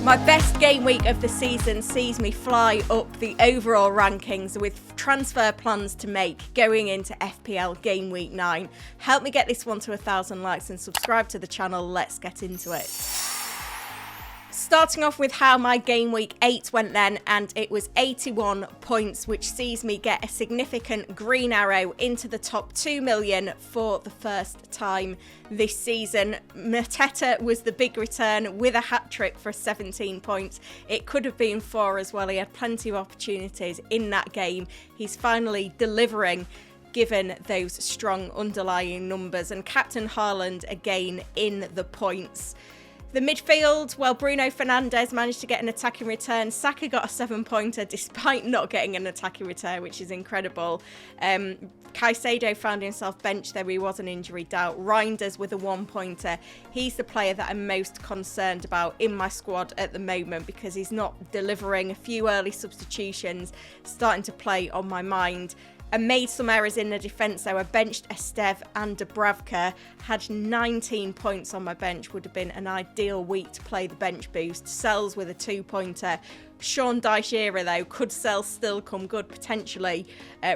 My best game week of the season sees me fly up the overall rankings with transfer plans to make going into FPL Gameweek 9. Help me get this one to 1,000 likes and subscribe to the channel. Let's get into it. Starting off with how my game week 8 went then, and it was 81 points, which sees me get a significant green arrow into the top 2 million for the first time this season. Mateta was the big return with a hat-trick for 17 points. It could have been 4 as well. He had plenty of opportunities in that game. He's finally delivering given those strong underlying numbers. And Captain Haaland again in the points. The midfield, well, Bruno Fernandes managed to get an attacking return. Saka got a 7-pointer despite not getting an attacking return, which is incredible. Caicedo found himself benched, though he was an injury doubt. Reinders with a 1-pointer. He's the player that I'm most concerned about in my squad at the moment because he's not delivering. A few early substitutions starting to play on my mind. I made some errors in the defence, though. I benched Estev and Dubravka. Had 19 points on my bench. Would have been an ideal week to play the bench boost. Sells with a 2-pointer. Sean Dyche era, though. Could Sell still come good, potentially.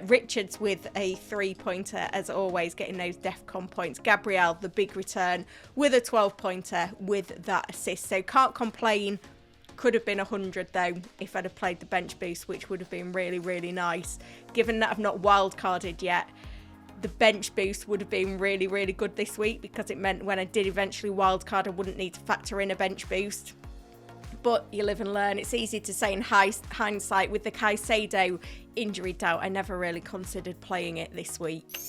Richards with a 3-pointer, as always, getting those DEFCON points. Gabriel, the big return, with a 12-pointer with that assist. So can't complain. Could have been 100 though if I'd have played the bench boost, which would have been really, really nice. Given that I've not wildcarded yet, the bench boost would have been really, really good this week because it meant when I did eventually wildcard, I wouldn't need to factor in a bench boost. But you live and learn. It's easy to say in hindsight with the Caicedo injury doubt. I never really considered playing it this week.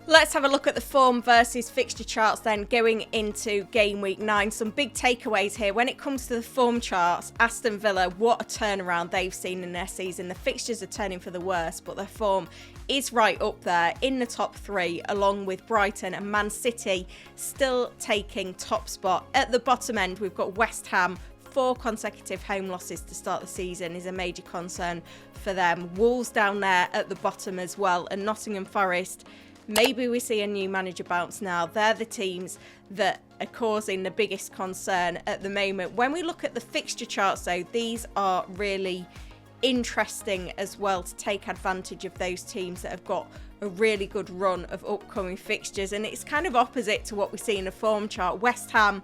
Let's have a look at the form versus fixture charts then going into game week 9. Some big takeaways here. When it comes to the form charts, Aston Villa, what a turnaround they've seen in their season. The fixtures are turning for the worse, but their form is right up there in the top 3, along with Brighton and Man City still taking top spot. At the bottom end, we've got West Ham. 4 consecutive home losses to start the season is a major concern for them. Wolves down there at the bottom as well, and Nottingham Forest. Maybe we see a new manager bounce now. They're the teams that are causing the biggest concern at the moment. When we look at the fixture charts, though, these are really interesting as well to take advantage of those teams that have got a really good run of upcoming fixtures. And it's kind of opposite to what we see in the form chart. West Ham,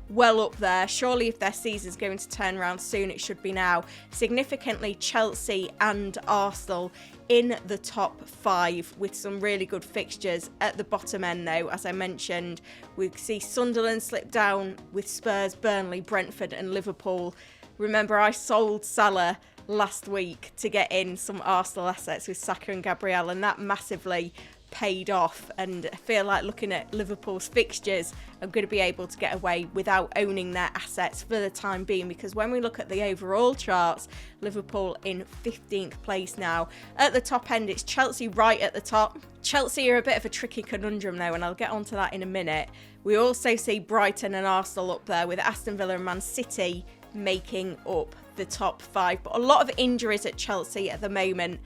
well up there. Surely if their season's going to turn around soon, it should be now. Significantly, Chelsea and Arsenal in the top 5 with some really good fixtures. At the bottom end, though, as I mentioned, we see Sunderland slip down with Spurs, Burnley, Brentford and Liverpool. Remember, I sold Salah last week to get in some Arsenal assets with Saka and Gabriel, and that massively paid off. And I feel like looking at Liverpool's fixtures, I'm going to be able to get away without owning their assets for the time being, because when we look at the overall charts, Liverpool in 15th place now. At the top end, it's Chelsea right at the top. Chelsea are a bit of a tricky conundrum though, and I'll get onto that in a minute. We also see Brighton and Arsenal up there, with Aston Villa and Man City making up the top 5. But a lot of injuries at Chelsea at the moment.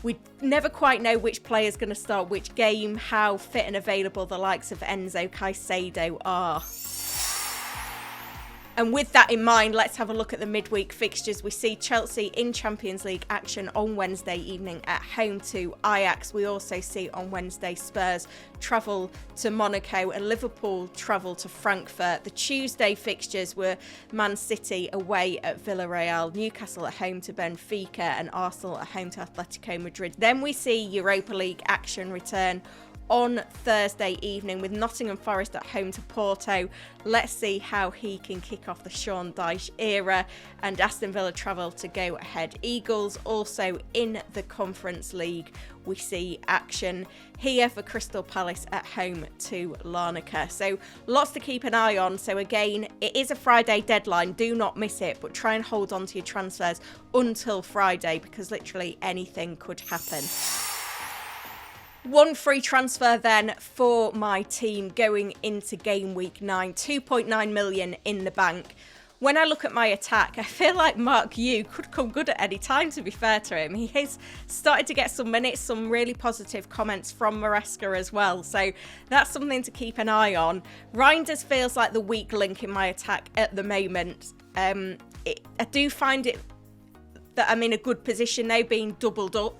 We never quite know which player's going to start which game, how fit and available the likes of Enzo, Caicedo are. And with that in mind, let's have a look at the midweek fixtures. We see Chelsea in Champions League action on Wednesday evening at home to Ajax. We also see on Wednesday Spurs travel to Monaco and Liverpool travel to Frankfurt. The Tuesday fixtures were Man City away at Villarreal, Newcastle at home to Benfica and Arsenal at home to Atletico Madrid. Then we see Europa League action return on Thursday evening with Nottingham Forest at home to Porto. Let's see how he can kick off the Sean Dyche era. And Aston Villa travel to Go Ahead Eagles. Also in the Conference League, we see action here for Crystal Palace at home to Larnaca. So lots to keep an eye on. So again, it is a Friday deadline. Do not miss it, but try and hold on to your transfers until Friday because literally anything could happen. One free transfer then for my team going into game week 9, 2.9 million in the bank. when I look at my attack, I feel like Mark Yu could come good at any time, to be fair to him. He has started to get some minutes, some really positive comments from Maresca as well. So that's something to keep an eye on. Reinders feels like the weak link in my attack at the moment. I do find it that I'm in a good position now, being doubled up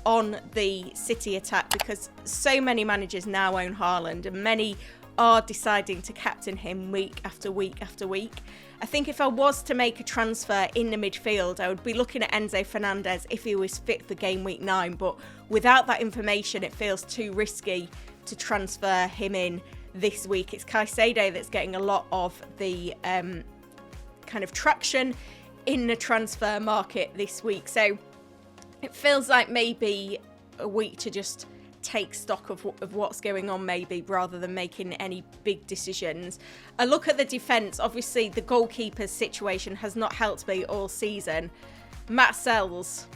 on the City attack, because so many managers now own Haaland and many are deciding to captain him week after week after week. I think if I was to make a transfer in the midfield, I would be looking at Enzo Fernandez if he was fit for game week 9. But without that information, it feels too risky to transfer him in this week. It's Caicedo that's getting a lot of the kind of traction in the transfer market this week. So it feels like maybe a week to just take stock of what's going on, maybe, rather than making any big decisions. I look at the defence. Obviously, the goalkeeper's situation has not helped me all season. Matt Sells,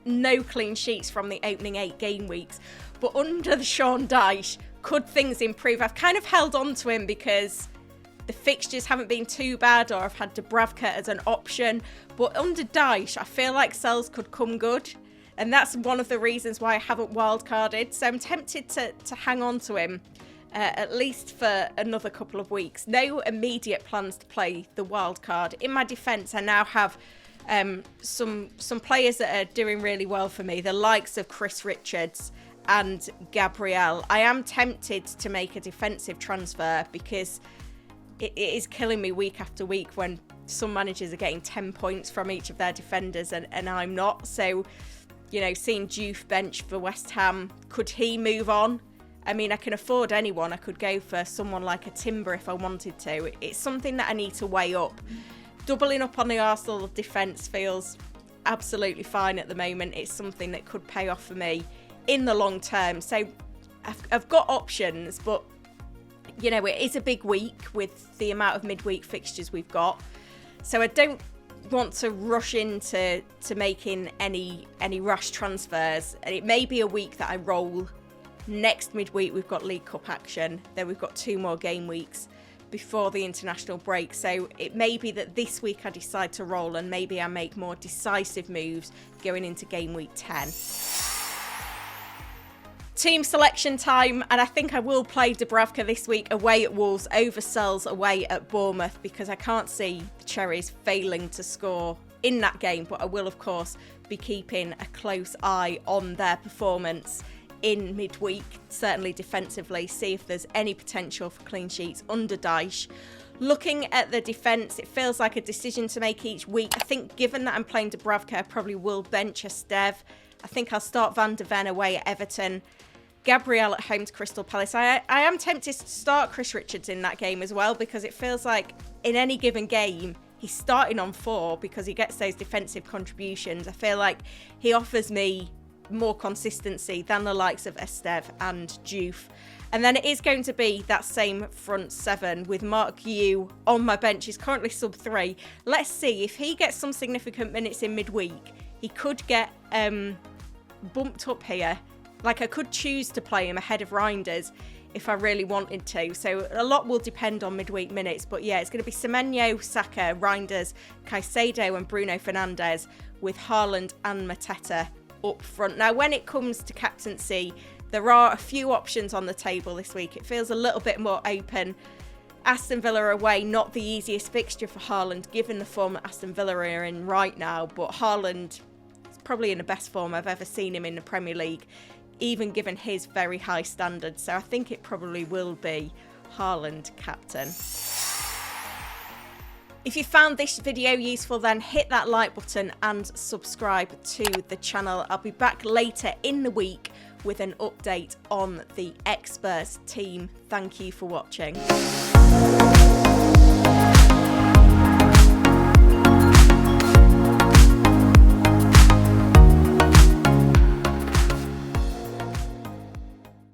no clean sheets from the opening 8 game weeks. But under the Sean Dyche, could things improve? I've kind of held on to him because the fixtures haven't been too bad, or I've had Dubravka as an option. But under Dyche, I feel like Sells could come good. And that's one of the reasons why I haven't wildcarded. So I'm tempted to hang on to him at least for another couple of weeks. No immediate plans to play the wildcard. In my defence, I now have some players that are doing really well for me. The likes of Chris Richards and Gabriel. I am tempted to make a defensive transfer because it is killing me week after week when some managers are getting 10 points from each of their defenders and I'm not. So, you know, seeing Diouf bench for West Ham, could he move on? I mean, I can afford anyone. I could go for someone like a Timber if I wanted to. It's something that I need to weigh up. Doubling up on the Arsenal defence feels absolutely fine at the moment. It's something that could pay off for me in the long term. So I've got options, but, you know, it is a big week with the amount of midweek fixtures we've got. So I don't want to rush into making any rash transfers, and it may be a week that I roll. Next midweek we've got League Cup action, then we've got 2 more game weeks before the international break, so it may be that this week I decide to roll and maybe I make more decisive moves going into game week 10. Team selection time, and I think I will play Dubravka this week away at Wolves over Sells away at Bournemouth, because I can't see the Cherries failing to score in that game, but I will of course be keeping a close eye on their performance in midweek, certainly defensively, see if there's any potential for clean sheets under Dyche. Looking at the defence, it feels like a decision to make each week. I think given that I'm playing Dubravka, I probably will bench a Stev. I think I'll start Van de Ven away at Everton. Gabriel at home to Crystal Palace. I am tempted to start Chris Richards in that game as well, because it feels like in any given game, he's starting on 4 because he gets those defensive contributions. I feel like he offers me more consistency than the likes of Estev and Diouf. And then it is going to be that same front 7 with Mark Yu on my bench. He's currently sub 3. Let's see if he gets some significant minutes in midweek. He could get bumped up here. Like, I could choose to play him ahead of Reinders if I really wanted to. So a lot will depend on midweek minutes. But yeah, it's going to be Semenyo, Saka, Reinders, Caicedo and Bruno Fernandes with Haaland and Mateta up front. Now, when it comes to captaincy, there are a few options on the table this week. It feels a little bit more open. Aston Villa away, not the easiest fixture for Haaland, given the form that Aston Villa are in right now. But Haaland is probably in the best form I've ever seen him in the Premier League, even given his very high standards. So I think it probably will be Haaland captain. If you found this video useful, then hit that like button and subscribe to the channel. I'll be back later in the week with an update on the experts team. Thank you for watching.